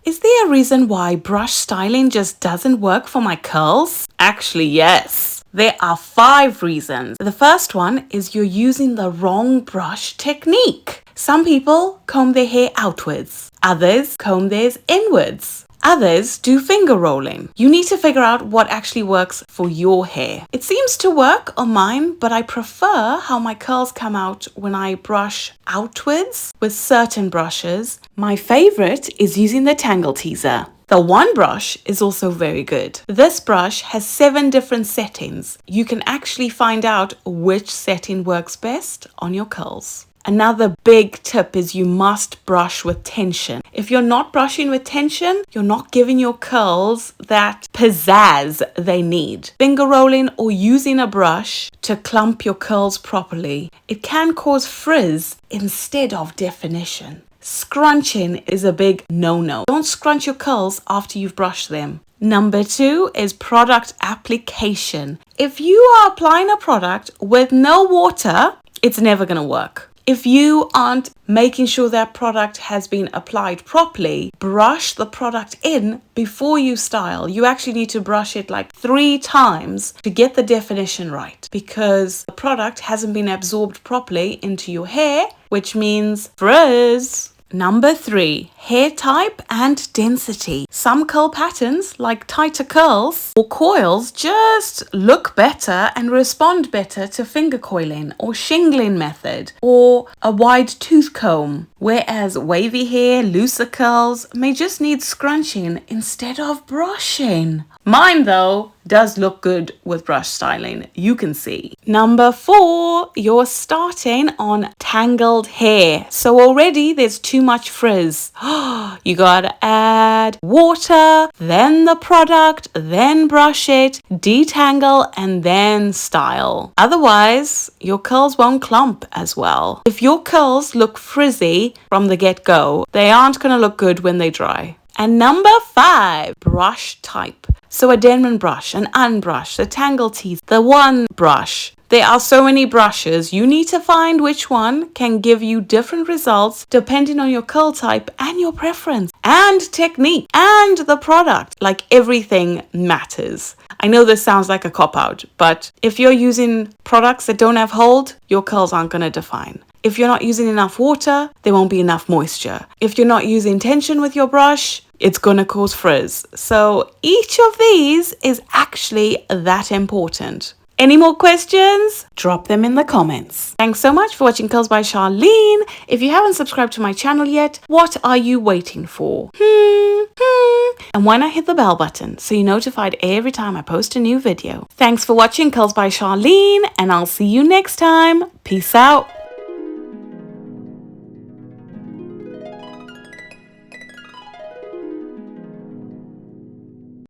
Is there a reason why brush styling just doesn't work for my curls? Actually, yes. There are 5 reasons. The first one is you're using the wrong brush technique. Some people comb their hair outwards. Others comb theirs inwards. Others do finger rolling. You need to figure out what actually works for your hair. It seems to work on mine, but I prefer how my curls come out when I brush outwards with certain brushes. My favorite is using the Tangle Teaser. The One Brush is also very good. This brush has 7 different settings. You can actually find out which setting works best on your curls. Another big tip is you must brush with tension. If you're not brushing with tension, you're not giving your curls that pizzazz they need. Finger rolling or using a brush to clump your curls properly, it can cause frizz instead of definition. Scrunching is a big no-no. Don't scrunch your curls after you've brushed them. Number 2 is product application. If you are applying a product with no water, it's never going to work. If you aren't making sure that product has been applied properly, brush the product in before you style. You actually need to brush it like 3 times to get the definition right, because the product hasn't been absorbed properly into your hair, which means frizz. Number 3, hair type and density. Some curl patterns, like tighter curls or coils, just look better and respond better to finger coiling or shingling method or a wide tooth comb, whereas wavy hair, looser curls may just need scrunching instead of brushing. Mine, though, does look good with brush styling, you can see. Number 4, you're starting on tangled hair. So already there's too much frizz. You gotta add water, then the product, then brush it, detangle, and then style. Otherwise, your curls won't clump as well. If your curls look frizzy from the get-go, they aren't gonna look good when they dry. And number 5, brush type. So a Denman Brush, an Unbrush, the Tangle Teeth, the One Brush. There are so many brushes. You need to find which one can give you different results depending on your curl type and your preference and technique and the product. Like, everything matters. I know this sounds like a cop-out, but if you're using products that don't have hold, your curls aren't going to define. If you're not using enough water, there won't be enough moisture. If you're not using tension with your brush, it's going to cause frizz. So each of these is actually that important. Any more questions? Drop them in the comments. Thanks so much for watching Curls by Sharlene. If you haven't subscribed to my channel yet, what are you waiting for? And why not hit the bell button so you're notified every time I post a new video. Thanks for watching Curls by Sharlene, and I'll see you next time. Peace out.